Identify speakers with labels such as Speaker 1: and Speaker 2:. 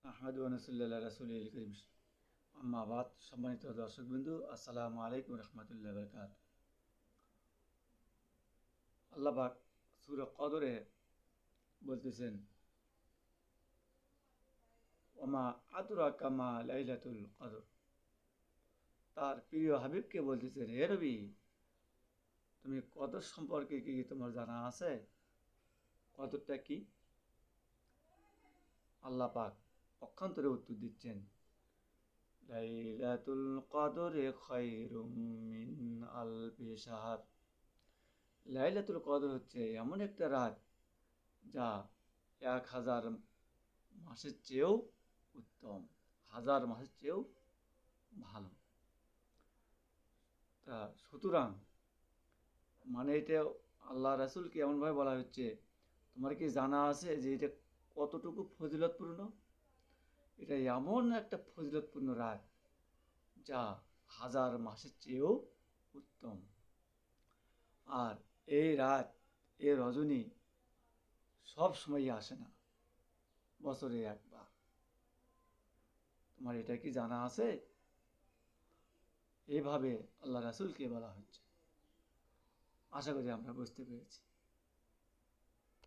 Speaker 1: আহমদ ওয়ানসুল্লাহ রাসুল করিম আম্মাবাদ। সম্মানিত দর্শকবৃন্দু, আসসালামু আলাইকুম রহমতুল্লাহ বরকাত। আল্লাহ পাক সূরা কদরে বলতেছেন, ওমা আদরাকা মা লাইলাতুল কদর। তার প্রিয় হাবিবকে বলতেছেন, হে নবী, তুমি কদর সম্পর্কে কি তোমার জানা আছে? কদরটা কি? আল্লাহ পাক পক্ষান্তরে উত্তর দিচ্ছেন, লাইলাতুল কদরে খায়রুম মিন আলফি শাহর। লাইলাতুল কদর হচ্ছে এমন একটা রাত যা 1000 মাসের চেয়েও উত্তম, 1000 মাসের চেয়েও ভালো। তা সুতরাং মানে এটা আল্লাহ রাসূলকে এমনভাবে বলা হচ্ছে, তোমার কি জানা আছে যে এটা কতটুকু ফজিলতপূর্ণ? এটা এমন একটা ফজিলতপূর্ণ রাত যা 1000 মাসের চেয়েও উত্তম। আর এই রাত, এই রজনী সব সময়ই আসে না, বছরে একবার। তোমার এটা কি জানা আছে? এভাবে আল্লাহ রাসূলকে বলা হচ্ছে। আশা করি আমরা বুঝতে পেরেছি।